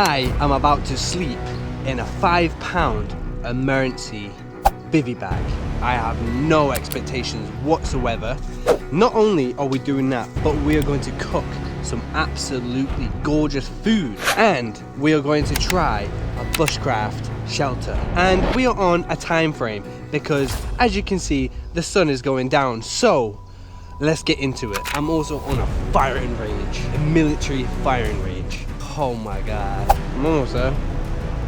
I am about to sleep in a £5 emergency bivy bag. I have no expectations whatsoever. Not only are we doing that, but we are going to cook some absolutely gorgeous food, and we are going to try a bushcraft shelter. And we are on a time frame because, as you can see, the sun is going down. So let's get into it. I'm also on a firing range, a military firing range. Oh my god, I'm almost there.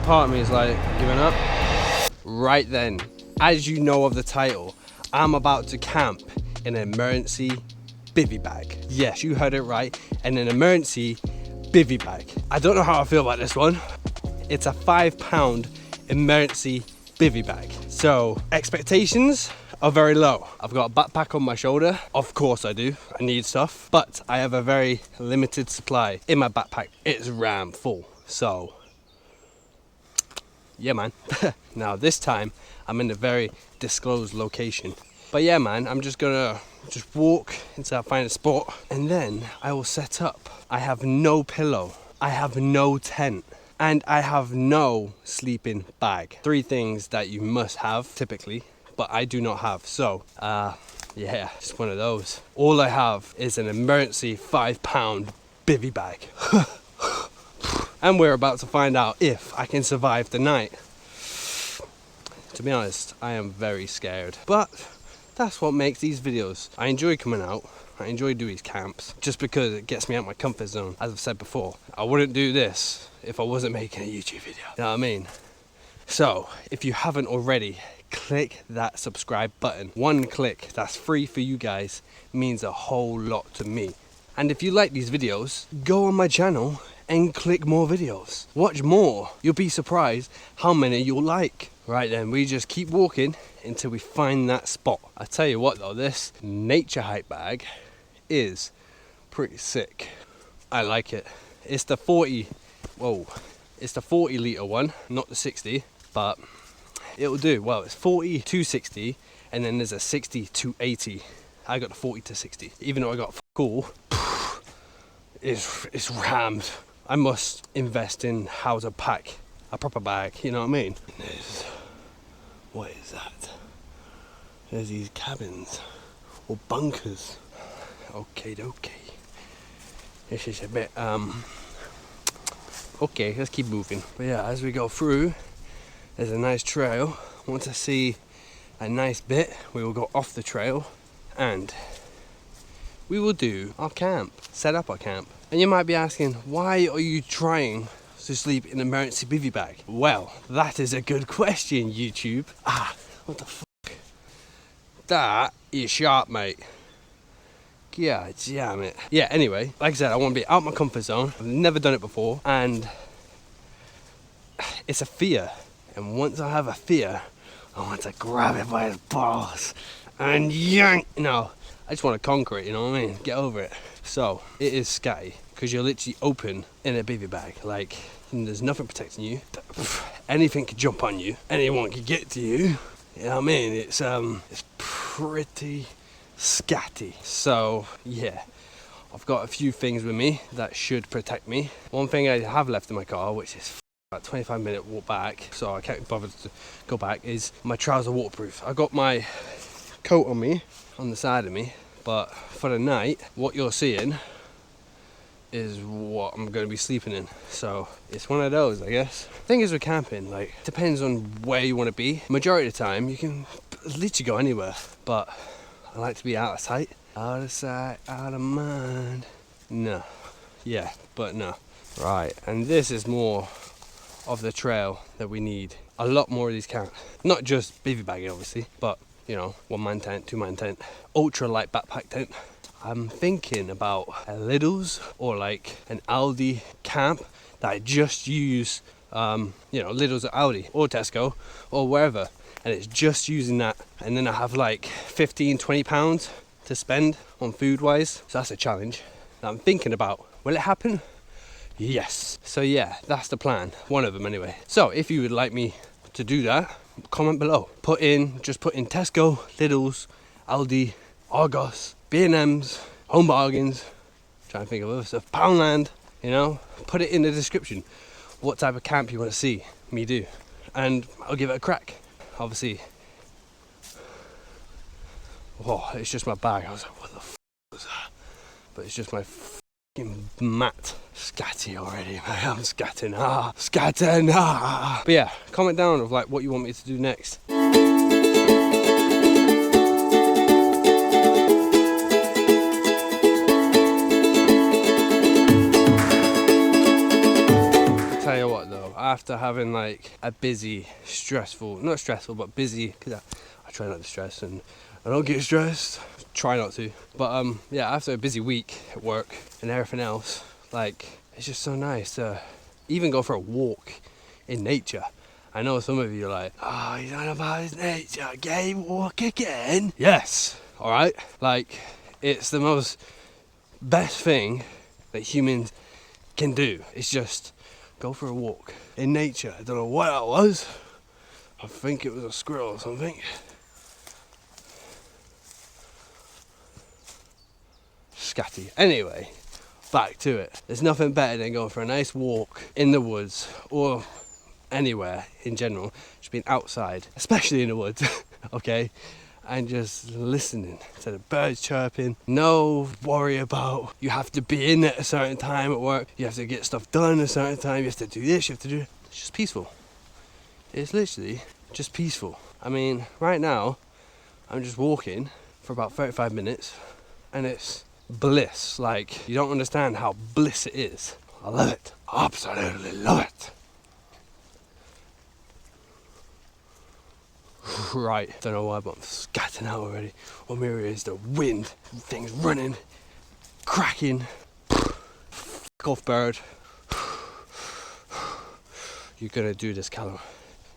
Part of me is like giving up. Right then, as you know of the title, I'm about to camp in an emergency bivy bag. Yes, you heard it right, in an emergency bivy bag. I don't know how I feel about this one. It's a £5 emergency bivy bag. So expectations are very low. I've got a backpack on my shoulder. Of course I do, I need stuff, but I have a very limited supply in my backpack. It's ram full, so yeah man. Now this time I'm in a very disclosed location, but yeah man, I'm just gonna walk until I find a spot, and then I will set up. I have no pillow, I have no tent, and I have no sleeping bag. 3 things that you must have typically, but I do not have. So yeah, just one of those. All I have is an emergency £5 bivy bag. And we're about to find out if I can survive the night. To be honest, I am very scared, but that's what makes these videos. I enjoy coming out, I enjoy doing these camps, just because it gets me out of my comfort zone. As I've said before, I wouldn't do this if I wasn't making a YouTube video. You know what I mean? So, if you haven't already, click that subscribe button. One click, that's free for you guys, means a whole lot to me. And if you like these videos, go on my channel and click more videos. Watch more. You'll be surprised how many you'll like. Right then, we just keep walking until we find that spot. I tell you what though, this nature hike bag is pretty sick. I like it. It's the 40, whoa, it's the 40 litre one, not the 60, but it'll do. Well, it's 40 to 60, and then there's a 60 to 80. I got the 40 to 60. Even though I got cool, it's rammed. I must invest in how to pack a proper bag, you know what I mean? What is that? There's these cabins or bunkers. Okay. This is a bit okay, let's keep moving. But yeah, as we go through, there's a nice trail. Once I see a nice bit, we will go off the trail and we will do our camp, set up our camp. And you might be asking, why are you trying to sleep in an emergency bivy bag? Well, that is a good question, YouTube. What the fuck? That is sharp, mate. God damn it. Yeah, anyway, like I said, I want to be out my comfort zone. I've never done it before, and it's a fear. And once I have a fear, I want to grab it by the balls and yank. No, I just want to conquer it, you know what I mean? Get over it. So, it is scatty, because you're literally open in a bivy bag. Like, there's nothing protecting you. Anything could jump on you. Anyone could get to you. You know what I mean? It's pretty scatty. So, yeah. I've got a few things with me that should protect me. One thing I have left in my car, which is about 25-minute walk back, so I can't bother to go back, is my trousers are waterproof. I got my coat on me, on the side of me, but for the night, what you're seeing is what I'm going to be sleeping in. So it's one of those, I guess. The thing is with camping, like, depends on where you want to be. Majority of the time, you can literally go anywhere, but I like to be out of sight. Out of sight, out of mind. No. Yeah, but no. Right, and this is more of the trail that we need. A lot more of these camps. Not just bivy bagging, obviously, but, you know, 1-man tent, 2-man tent, ultra light backpack tent. I'm thinking about a Lidl's or like an Aldi camp that I just use, you know, Lidl's or Aldi or Tesco or wherever, and it's just using that, and then I have like 15-20 pounds to spend on food wise. So that's a challenge that I'm thinking about. Will it happen? Yes. So yeah, that's the plan, one of them anyway. So if you would like me to do that, comment below. Just put in Tesco, Lidl's, Aldi, Argos, B&M's, Home Bargains, trying to think of other stuff, Poundland, you know, put it in the description. what type of camp you want to see me do, and I'll give it a crack. Obviously, oh, it's just my bag. I was like, what the f was that? But it's just my fucking mat. Scatty already, man. I'm scatting. Scatting. But yeah, comment down of like what you want me to do next. Tell you what though, after having like a busy, not stressful, but busy, because I try not to stress and I don't get stressed, try not to, but yeah, after a busy week at work and everything else, like, it's just so nice to even go for a walk in nature. I know some of you are like, oh, he's on about his nature, gay walk again. Yes, alright, like, it's the most best thing that humans can do. It's just go for a walk in nature. I don't know what that was. I think it was a squirrel or something. Scatty. Anyway, back to it. There's nothing better than going for a nice walk in the woods or anywhere in general. Just being outside, especially in the woods, okay? And just listening to the birds chirping. No worry about you have to be in at a certain time at work. You have to get stuff done at a certain time. You have to do this, you have to do it. It's just peaceful. It's literally just peaceful. I mean, right now, I'm just walking for about 35 minutes and it's bliss. Like, you don't understand how bliss it is. I love it. I absolutely love it. Right, don't know why, but I'm scatting out already. All my ear is the wind, things running, cracking. F off, bird. You're gonna do this, Callum.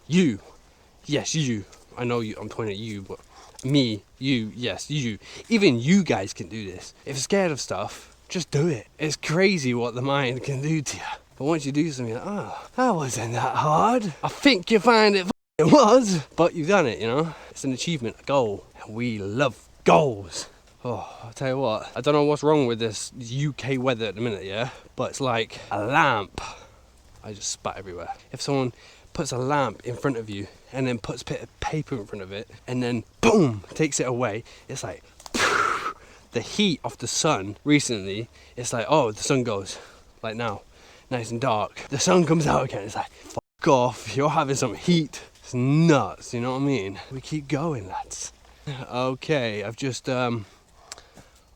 You, yes, you. I know you. I'm pointing at you, but me, you, yes, you. Even you guys can do this. If you're scared of stuff, just do it. It's crazy what the mind can do to you. But once you do something, you're like, oh, that wasn't that hard. I think you find it. It was, but you've done it, you know? It's an achievement, a goal. And we love goals. Oh, I'll tell you what, I don't know what's wrong with this UK weather at the minute, yeah? But it's like a lamp. I just spat everywhere. If someone puts a lamp in front of you and then puts a bit of paper in front of it and then boom, takes it away, it's like the heat of the sun recently, it's like, oh, the sun goes, like now, nice and dark. The sun comes out again, it's like, fuck off, you're having some heat. It's nuts, you know what I mean? We keep going, lads. Okay, I've just come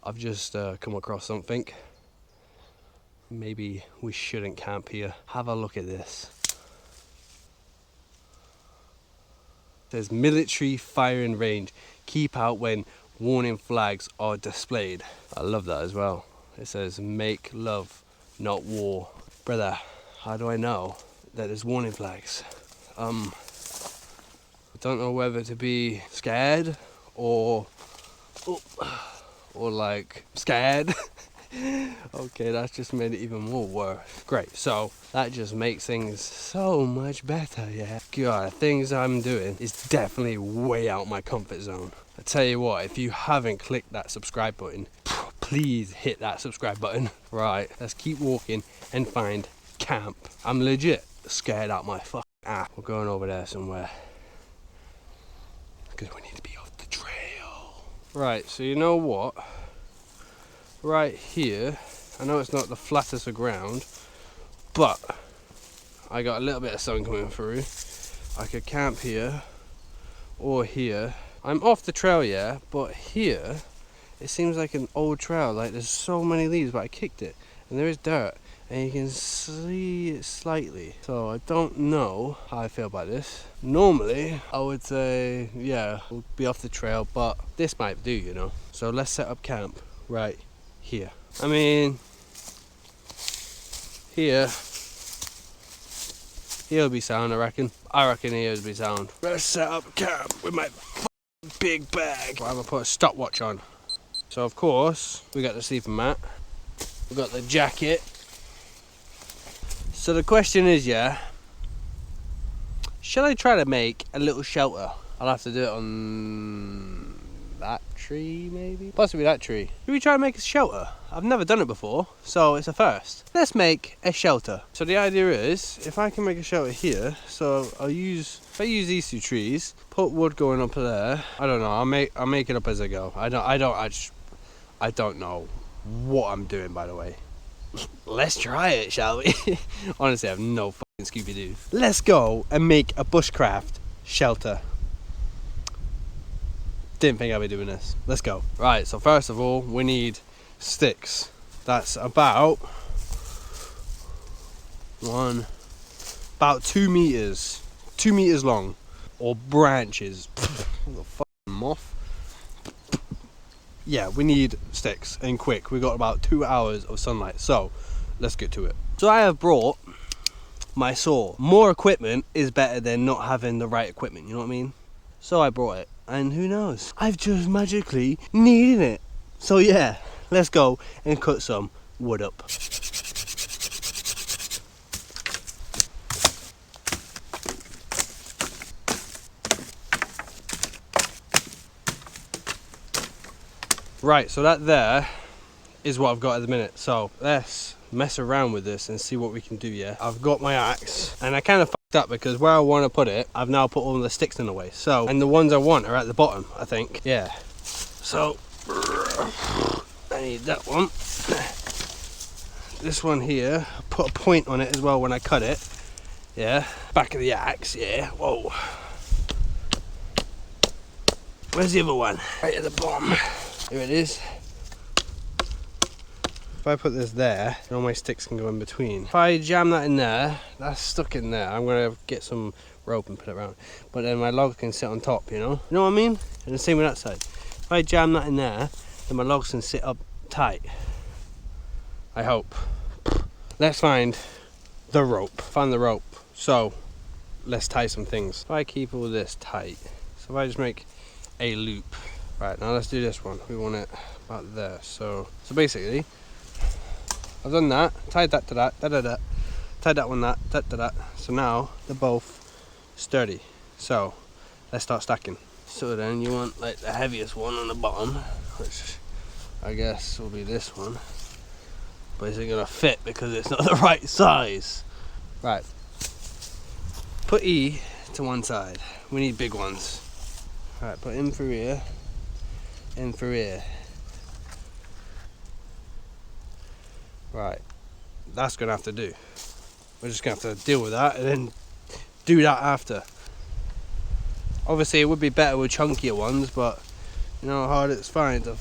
across something. Maybe we shouldn't camp here. Have a look at this. It says military firing range. Keep out when warning flags are displayed. I love that as well. It says make love, not war. Brother, how do I know that there's warning flags? Don't know whether to be scared or like scared. Okay, that's just made it even more worse. Great, so that just makes things so much better, yeah. God, the things I'm doing is definitely way out my comfort zone. I tell you what, if you haven't clicked that subscribe button, please hit that subscribe button. Right, let's keep walking and find camp. I'm legit scared out my fucking ass. We're going over there somewhere. Because we need to be off the trail. Right, so you know what? Right here, I know it's not the flattest of ground, but I got a little bit of sun coming through. I could camp here or here. I'm off the trail, yeah, but here it seems like an old trail. Like there's so many leaves, but I kicked it and there is dirt and you can see it slightly. So I don't know how I feel about this. Normally I would say, yeah, we'll be off the trail, but this might do, you know. So let's set up camp right here. I mean, here'll be sound, I reckon. I reckon here'll be sound. Let's set up camp with my big bag. I'm gonna put a stopwatch on. So of course, we got the sleeping mat. We got the jacket. So the question is, yeah, should I try to make a little shelter? I'll have to do it on that tree maybe? Possibly that tree. Should we try and make a shelter? I've never done it before, so it's a first. Let's make a shelter. So the idea is, if I can make a shelter here, so if I use these two trees, put wood going up there. I don't know, I'll make it up as I go. I don't know what I'm doing, by the way. Let's try it, shall we? Honestly, I have no fucking Scooby-Doo. Let's go and make a bushcraft shelter. Didn't think I'd be doing this. Let's go. Right, so first of all, we need sticks. That's about 2 meters. 2 meters long. Or branches. What a fucking moth. Yeah, we need sticks, and quick. We got about 2 hours of sunlight, so let's get to it. So I have brought my saw. More equipment is better than not having the right equipment, you know what I mean? So I brought it, and who knows? I've just magically needed it. So yeah, let's go and cut some wood up. Right, so that there is what I've got at the minute. So let's mess around with this and see what we can do. Yeah, I've got my axe, and I kind of fucked up because where I want to put it, I've now put all the sticks in the way. So, and the ones I want are at the bottom, I think. Yeah. So I need that one. This one here, put a point on it as well when I cut it. Yeah. Back of the axe. Yeah. Whoa. Where's the other one? Right at the bottom. Here it is. If I put this there, all my sticks can go in between. If I jam that in there, that's stuck in there. I'm gonna get some rope and put it around. But then my logs can sit on top, you know? You know what I mean? And the same with that side. If I jam that in there, then my logs can sit up tight. I hope. Let's find the rope. Find the rope. So, let's tie some things. If I keep all this tight, so if I just make a loop. Right, now let's do this one. We want it about there. So basically, I've done that, tied that to that, tied that one that, that. So now they're both sturdy. So let's start stacking. So then you want like the heaviest one on the bottom, which I guess will be this one. But is it gonna fit because it's not the right size? Right. Put E to one side. We need big ones. Right, put in through here. In through here. Right, that's gonna have to do. We're just gonna have to deal with that and then do that after. Obviously it would be better with chunkier ones, but you know how hard it's to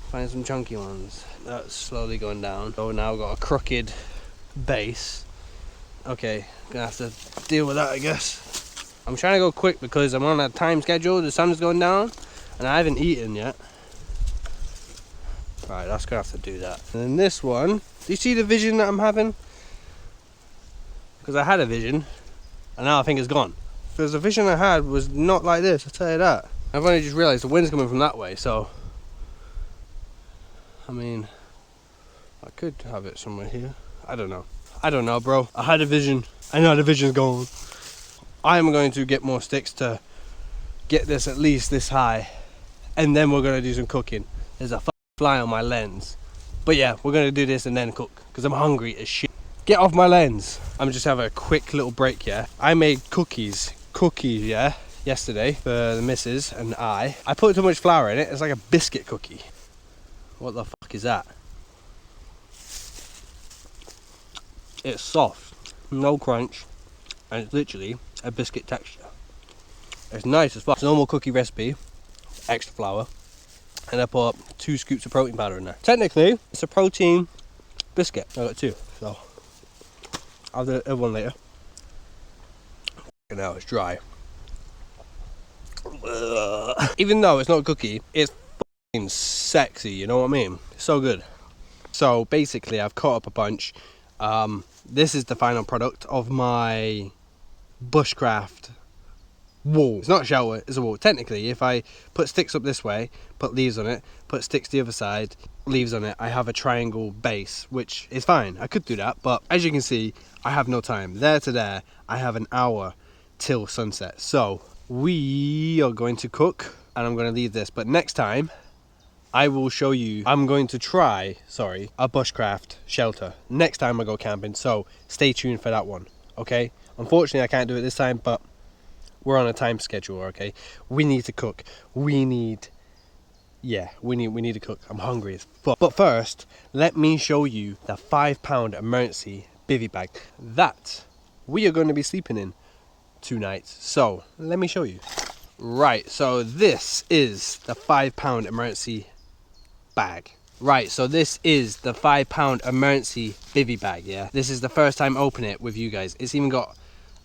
find some chunky ones. That's slowly going down. So now we've got a crooked base. Okay, gonna have to deal with that, I guess. I'm trying to go quick because I'm on a time schedule. The sun's going down and I haven't eaten yet. Right, that's gonna have to do that. And then this one, do you see the vision that I'm having? Because I had a vision and now I think it's gone. Because the vision I had was not like this, I'll tell you that. I've only just realised the wind's coming from that way, so I mean, I could have it somewhere here. I don't know, bro. I had a vision. I know the vision's gone. I am going to get more sticks to get this at least this high, and then we're going to do some cooking. There's a fly on my lens. But yeah, we're going to do this and then cook, because I'm hungry as shit. Get off my lens. I'm just having a quick little break, yeah. I made cookies, yeah, yesterday for the missus and I put too much flour in it. It's like a biscuit cookie. What the fuck is that? It's soft, no crunch, and it's literally a biscuit texture. It's nice as fuck. It's a normal cookie recipe, extra flour, and I put 2 scoops of protein powder in there. Technically, it's a protein biscuit. I got 2, so I'll do the other one later. And now it's dry. Even though it's not a cookie, it's fucking sexy, you know what I mean? It's so good. So basically, I've cut up a bunch. This is the final product of my Bushcraft wall. It's not a shelter, it's a wall. Technically, if I put sticks up this way, put leaves on it, put sticks the other side, leaves on it, I have a triangle base, which is fine. I could do that, but as you can see, I have no time. There to there, I have an hour till sunset. So we are going to cook and I'm going to leave this. But next time, I will show you. I'm going to try, a bushcraft shelter next time I go camping. So stay tuned for that one, okay? Unfortunately, I can't do it this time, but we're on a time schedule, okay? We need to cook. We need to cook. I'm hungry as fuck. But first, let me show you the £5 emergency bivy bag that we are going to be sleeping in 2 nights. So let me show you. Right, so this is the £5 emergency bag. Right, so this is the £5 emergency bivy bag, yeah? This is the first time opening it with you guys. It's even got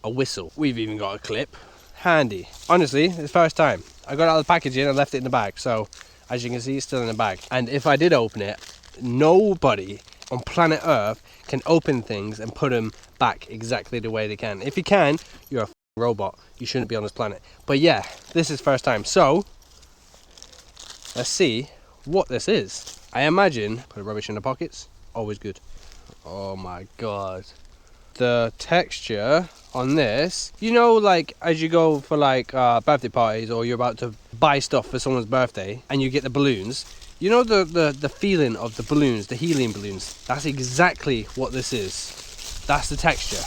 a whistle. We've even got a clip. Handy. Honestly, it's the first time. I got it out of the packaging and left it in the bag. So, as you can see, it's still in the bag. And if I did open it, nobody on planet Earth can open things and put them back exactly the way they can. If you can, you're a robot. You shouldn't be on this planet. But yeah, this is first time. So, let's see what this is. I imagine, put the rubbish in the pockets, always good. Oh my god. The texture on this, you know, like as you go for like birthday parties, or you're about to buy stuff for someone's birthday and you get the balloons, you know, the feeling of the balloons, the helium balloons, that's exactly what this is. That's the texture.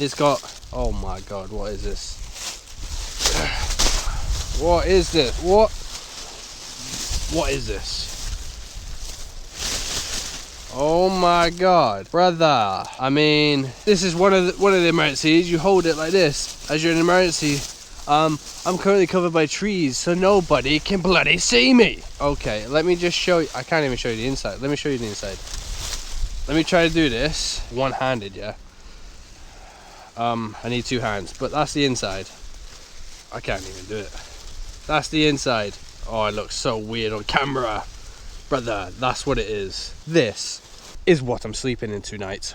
It's got, oh my god, what is this? What is this? What is this? Oh my god, brother. I mean, this is one of the emergencies. You hold it like this as you're in an emergency. I'm currently covered by trees, so nobody can bloody see me. Okay, let me just show you. I can't even show you the inside. Let me show you the inside. Let me try to do this one-handed, yeah. I need 2 hands, but that's the inside. I can't even do it. That's the inside. Oh, it looks so weird on camera. Brother, that's what it is. This is what I'm sleeping in 2 nights.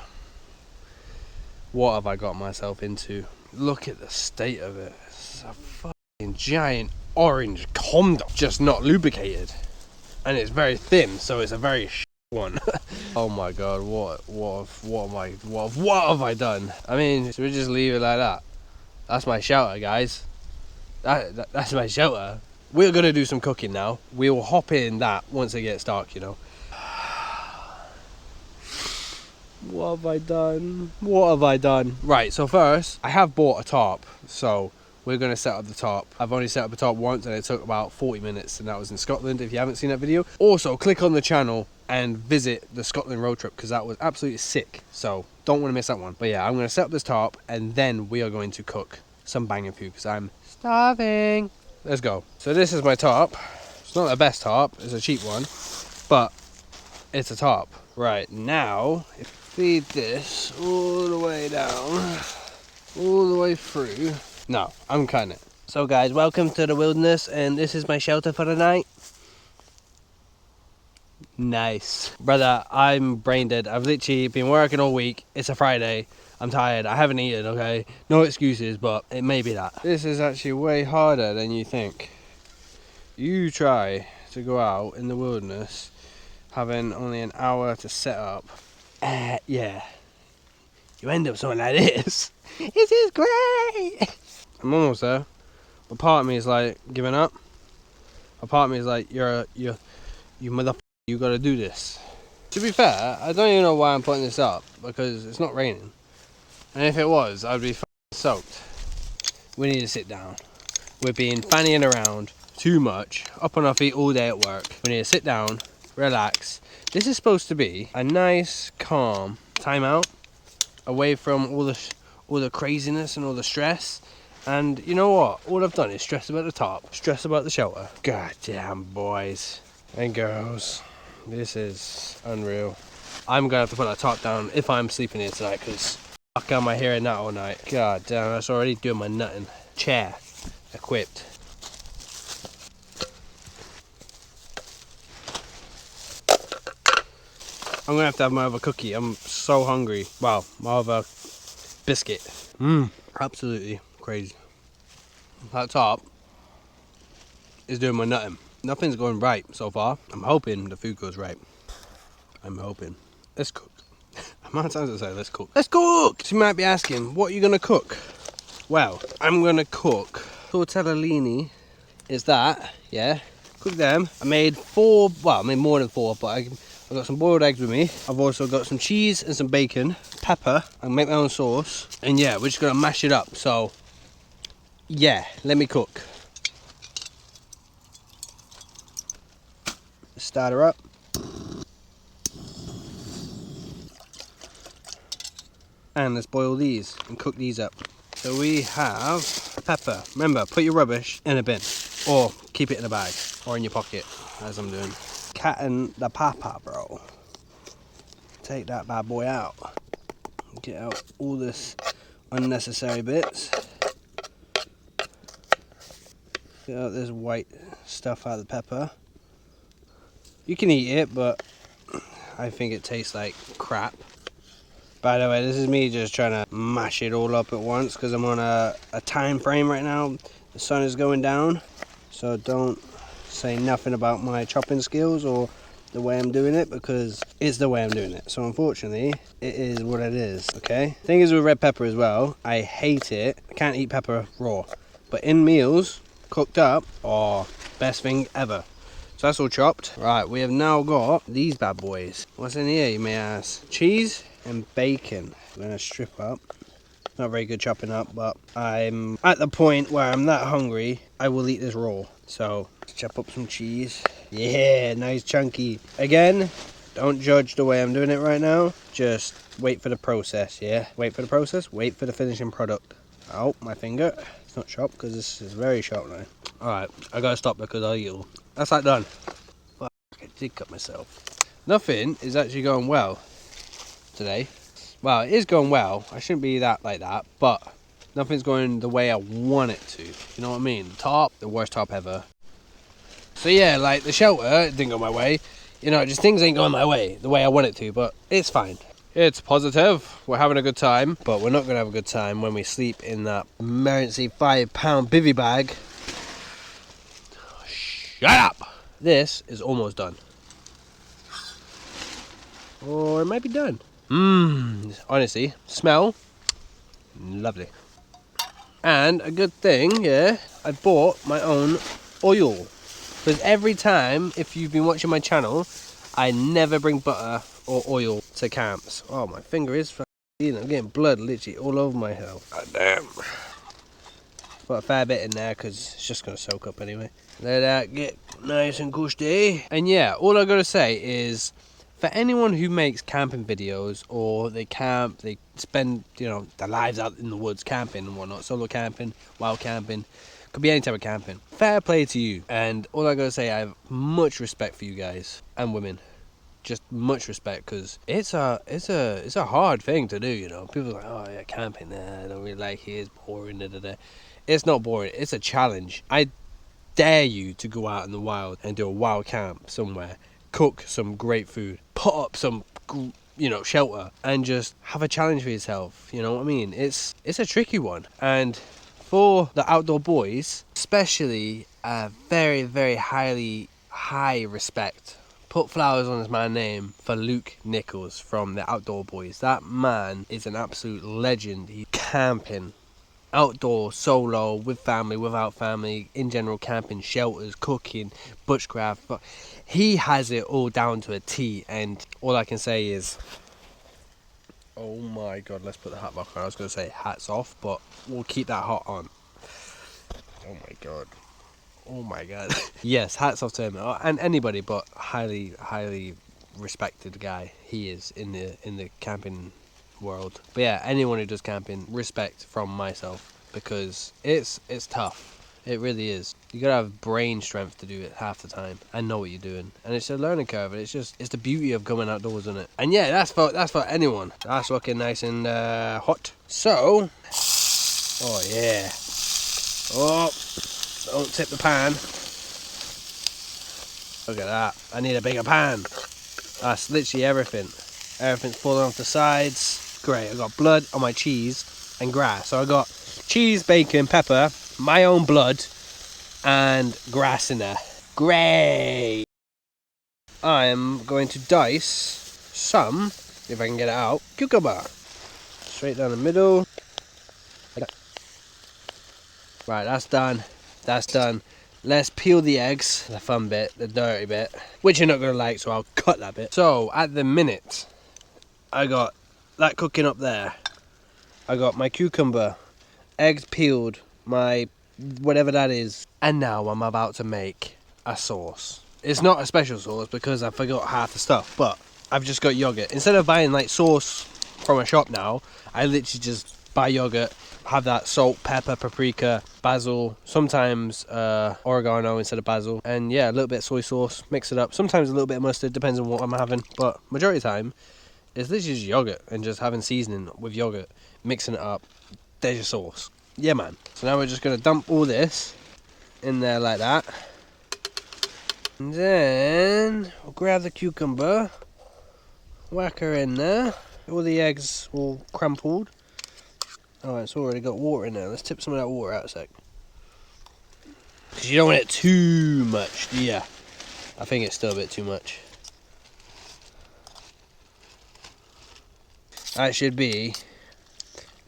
What have I got myself into? Look at the state of it. It's a fucking giant orange condom, just not lubricated. And it's very thin, so it's a very one. Oh my god, what have I done? I mean, should we just leave it like that? That's my shelter, guys. That's my shelter. We're gonna do some cooking now. We'll hop in that once it gets dark, you know. What have I done? What have I done? Right, so first, I have bought a tarp, so we're gonna set up the tarp. I've only set up a tarp once and it took about 40 minutes, and that was in Scotland, if you haven't seen that video. Also, click on the channel and visit the Scotland road trip, because that was absolutely sick. So, don't wanna miss that one. But yeah, I'm gonna set up this tarp and then we are going to cook some banging food, because I'm starving. Let's go. So this is my tarp. It's not the best tarp, it's a cheap one, but it's a tarp. Right, now, feed this all the way down, all the way through. No, I'm cutting it. So guys, welcome to the wilderness, and this is my shelter for the night. Nice. Brother, I'm brain dead. I've literally been working all week. It's a Friday. I'm tired. I haven't eaten, okay? No excuses, but it may be that. This is actually way harder than you think. You try to go out in the wilderness having only an hour to set up. Yeah. You end up something like this. This is great! I'm almost there. But part of me is like giving up. A part of me is like, you motherfucker, you gotta do this. To be fair, I don't even know why I'm putting this up, because it's not raining. And if it was, I'd be soaked. We need to sit down. We're being fannying around too much, up on our feet all day at work. We need to sit down, relax. This is supposed to be a nice, calm time out, away from all the craziness and all the stress. And you know what? All I've done is stress about the tarp, stress about the shelter. God damn, boys and girls, this is unreal. I'm gonna have to put that tarp down if I'm sleeping here tonight, because fuck am I hearing that all night? God damn, that's already doing my nutting. Chair equipped. I'm gonna have to have my other cookie. I'm so hungry. Wow, my other biscuit. Absolutely crazy. That top is doing my nutting. Nothing's going right so far. I'm hoping the food goes right. I'm hoping. Let's cook. How many times I say let's cook? Let's cook! So you might be asking, what are you gonna cook? Well, I'm gonna cook tortellini is that, yeah, cook them. I made 4, well, I made more than 4, but I've got some boiled eggs with me. I've also got some cheese and some bacon, pepper. I make my own sauce. And yeah, we're just gonna mash it up. So yeah, let me cook. Start her up. And let's boil these and cook these up. So we have pepper. Remember, put your rubbish in a bin or keep it in a bag or in your pocket, as I'm doing. Catting the pepper, bro. Take that bad boy out. Get out all this unnecessary bits. Get out this white stuff out of the pepper. You can eat it, but I think it tastes like crap. By the way, this is me just trying to mash it all up at once because I'm on a time frame right now. The sun is going down, so don't say nothing about my chopping skills or the way I'm doing it, because it's the way I'm doing it. So unfortunately, it is what it is, okay? Thing is with red pepper as well, I hate it. I can't eat pepper raw, but in meals, cooked up, oh, best thing ever. So that's all chopped. Right, we have now got these bad boys. What's in here, you may ask? Cheese and bacon. I'm gonna strip up. Not very good chopping up, but I'm at the point where I'm that hungry, I will eat this raw. So, let's chop up some cheese. Yeah, nice chunky. Again, don't judge the way I'm doing it right now. Just wait for the process, yeah? Wait for the process, wait for the finishing product. Oh, my finger. It's not sharp because this is very sharp now. Alright, I gotta stop because I'll eat all. That's that done. Fuck, I did cut myself. Nothing is actually going well today. Well, it is going well. I shouldn't be that like that, but nothing's going the way I want it to. You know what I mean? Top, the worst top ever. So yeah, like the shelter, it didn't go my way. You know, just things ain't going my way, the way I want it to, but it's fine. It's positive. We're having a good time, but we're not going to have a good time when we sleep in that emergency £5 bivy bag. Shut up! This is almost done. Or it might be done. Honestly, smell lovely. And a good thing, yeah, I bought my own oil. Because every time, if you've been watching my channel, I never bring butter or oil to camps. Oh, my finger is fucking, I'm getting blood literally all over my hair. God damn. Put a fair bit in there because it's just going to soak up anyway. Let that get nice and cushy. And yeah, all I got to say is, for anyone who makes camping videos, or they camp, they spend, you know, their lives out in the woods camping and whatnot, solo camping, wild camping, could be any type of camping. Fair play to you. And all I gotta say, I have much respect for you guys and women. Just much respect, because it's a hard thing to do, you know. People are like, oh yeah, camping, I don't really like it, it's boring, da, da, da. It's not boring, it's a challenge. I dare you to go out in the wild and do a wild camp somewhere, cook some great food, put up some, you know, shelter, and just have a challenge for yourself. You know what I mean? It's a tricky one. And for the outdoor boys, especially, very, very high respect. Put flowers on his man name for Luke Nichols from the Outdoor Boys. That man is an absolute legend. He's camping, outdoor, solo, with family, without family, in general, camping, shelters, cooking, bushcraft. But he has it all down to a T, and all I can say is, oh my god, let's put the hat back on. I was going to say hats off, but we'll keep that hat on. Oh my god. Oh my god. Yes, hats off to him, and anybody, but highly respected guy he is in the camping world. But yeah, anyone who does camping, respect from myself, because it's tough. It really is. You gotta have brain strength to do it half the time and know what you're doing. And it's a learning curve. It's the beauty of going outdoors, isn't it? And yeah, that's for anyone. That's looking nice and hot. So, oh yeah. Oh, don't tip the pan. Look at that. I need a bigger pan. That's literally everything. Everything's falling off the sides. Great. I got blood on my cheese and grass. So I got cheese, bacon, pepper, my own blood, and grass in there. Great. I am going to dice some, if I can get it out, cucumber. Straight down the middle. Right, that's done. That's done. let's peel the eggs, the fun bit, the dirty bit, which you're not going to like, so I'll cut that bit. So, at the minute, I got that cooking up there. I got my cucumber, eggs peeled, my whatever that is. And now I'm about to make a sauce. It's not a special sauce because I forgot half the stuff, but I've just got yogurt. Instead of buying like sauce from a shop now, I literally just buy yogurt, have that salt, pepper, paprika, basil, sometimes oregano instead of basil, and yeah, a little bit of soy sauce, mix it up. Sometimes a little bit of mustard, depends on what I'm having, but majority of the time, it's literally just yogurt and just having seasoning with yogurt, mixing it up. There's your sauce. Yeah, man. So now we're just going to dump all this in there like that. And then we'll grab the cucumber, whack her in there. All the eggs all crumpled. Oh, it's already got water in there. Let's tip some of that water out a sec. Because you don't want it too much, do ya? I think it's still a bit too much. That should be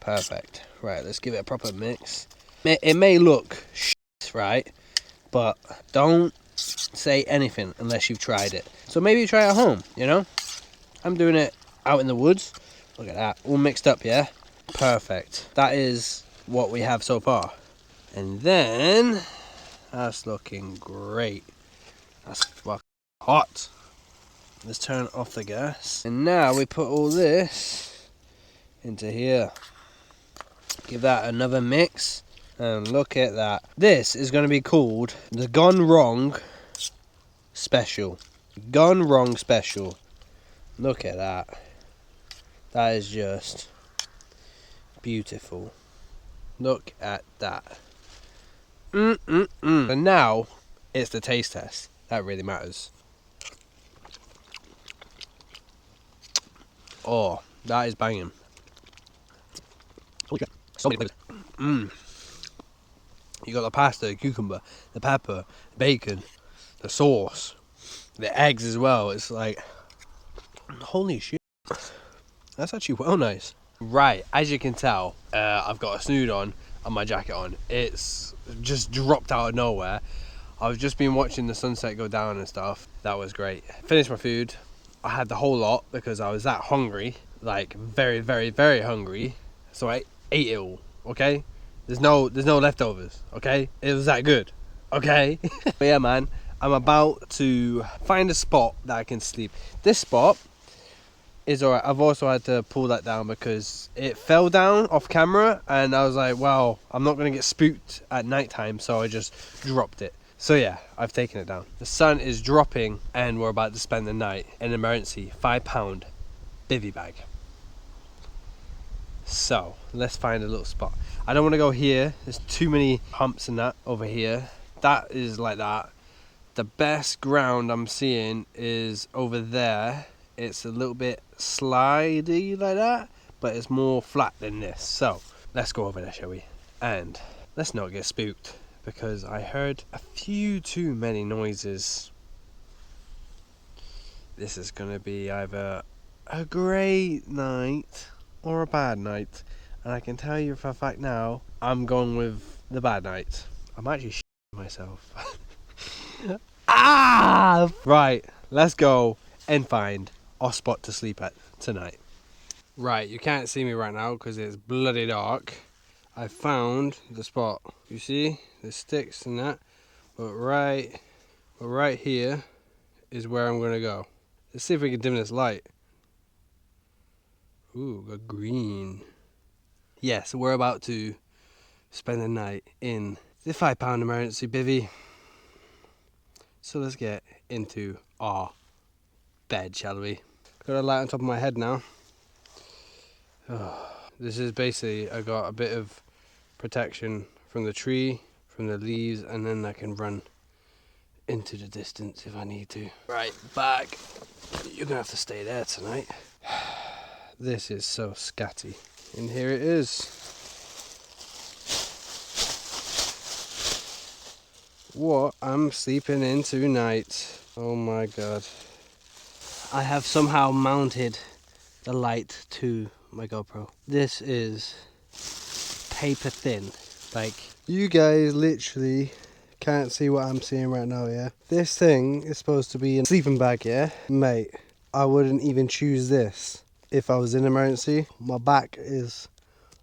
perfect. Right, let's give it a proper mix. It may look shit, right? But don't say anything unless you've tried it. So maybe try it at home, you know? I'm doing it out in the woods. Look at that, all mixed up, yeah? Perfect. That is what we have so far. And then, that's looking great. That's fucking hot. Let's turn off the gas. And now we put all this into here. Give that another mix. And look at that. This is going to be called the Gone Wrong Special. Gone Wrong Special. Look at that. That is just beautiful. Look at that. And now it's the taste test. That really matters. Oh, that is banging. So many flavors. You got the pasta, the cucumber, the pepper, the bacon, the sauce, the eggs as well. It's like, holy shit. That's actually well nice. Right, as you can tell, I've got a snood on and my jacket on. It's just dropped out of nowhere. I've just been watching the sunset go down and stuff. That was great. Finished my food. I had the whole lot because I was that hungry, like very, very, very hungry. So I ate it all, okay? There's no leftovers, okay? It was that good, okay? But yeah, man, I'm about to find a spot that I can sleep. This spot is alright. I've also had to pull that down because it fell down off camera and I was like, well, I'm not going to get spooked at night time, so I just dropped it. So yeah, I've taken it down. The sun is dropping and we're about to spend the night in an emergency £5 bivy bag. So let's find a little spot. I don't want to go here. There's too many humps and that over here. That is like that. The best ground I'm seeing is over there. It's a little bit slidey like that, but it's more flat than this. So let's go over there, shall we? And let's not get spooked because I heard a few too many noises. This is gonna be either a great night or a bad night, and I can tell you for a fact now, I'm going with the bad night. I'm actually shitting myself. Right, let's go and find our spot to sleep at tonight. Right, you can't see me right now because it's bloody dark. I found the spot. You see the sticks and that, but right here is where I'm gonna go. Let's see if we can dim this light. Ooh, got green. Yeah, so we're about to spend the night in the £5 emergency bivvy. So let's get into our bed, shall we? Got a light on top of my head now. Oh, this is basically, I got a bit of protection from the tree, from the leaves, and then I can run into the distance if I need to. Right, back. You're gonna have to stay there tonight. This is so scatty. And here it is. What I'm sleeping in tonight. Oh my god. I have somehow mounted the light to my GoPro. This is paper thin. Like, you guys literally can't see what I'm seeing right now, yeah? This thing is supposed to be a sleeping bag, yeah? Mate, I wouldn't even choose this if I was in emergency. My back is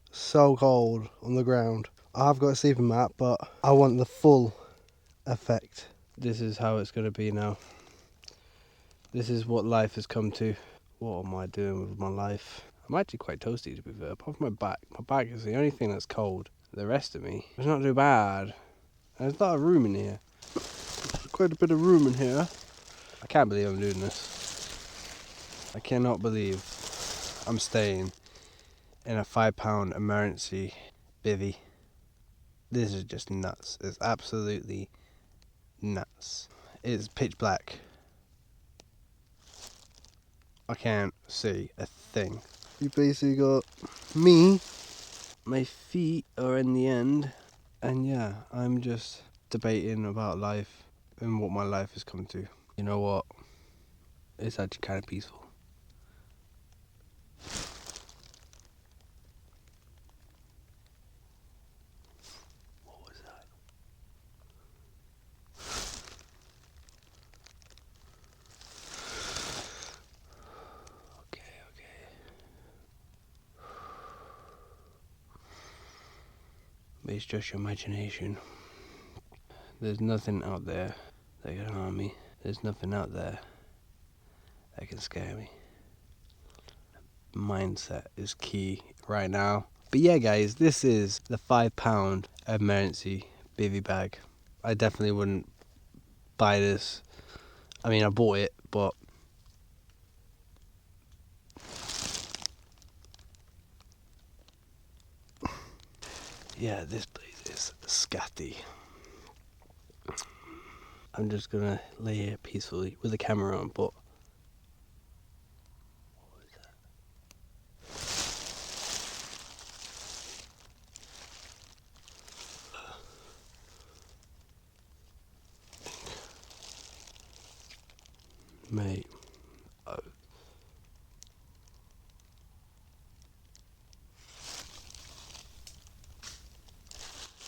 so cold on the ground. I have got a sleeping mat, but I want the full effect. This is how it's going to be now. This is what life has come to. What am I doing with my life? I'm actually quite toasty, to be fair, apart from my back. My back is the only thing that's cold. The rest of me, it's not too bad. There's a lot of room in here. There's quite a bit of room in here. I can't believe I'm doing this. I cannot believe I'm staying in a £5 emergency bivvy. This is just nuts. It's absolutely nuts. It's pitch black. I can't see a thing. You basically got me. My feet are in the end. And yeah, I'm just debating about life and what my life has come to. You know what? It's actually kind of peaceful. What was that? Okay. It's just your imagination. There's nothing out there that can harm me. There's nothing out there that can scare me. Mindset is key right now. But yeah, guys, this is the £5 emergency bivvy bag. I definitely wouldn't buy this. I mean, I bought it, but yeah, this place is scatty. I'm just gonna lay here peacefully with the camera on, but what was that? Mate,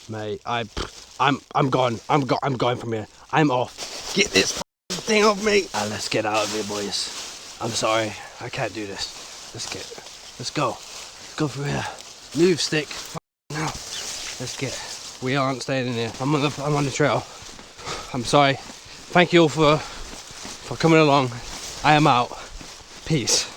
mate, I'm gone. I'm going from here. I'm off. Get this thing off me. Let's get out of here, boys. I'm sorry, I can't do this. Let's go. Let's go through here. Move, stick. Now, let's get. We aren't staying in here. I'm on the trail. I'm sorry. Thank you all for coming along. I am out. Peace.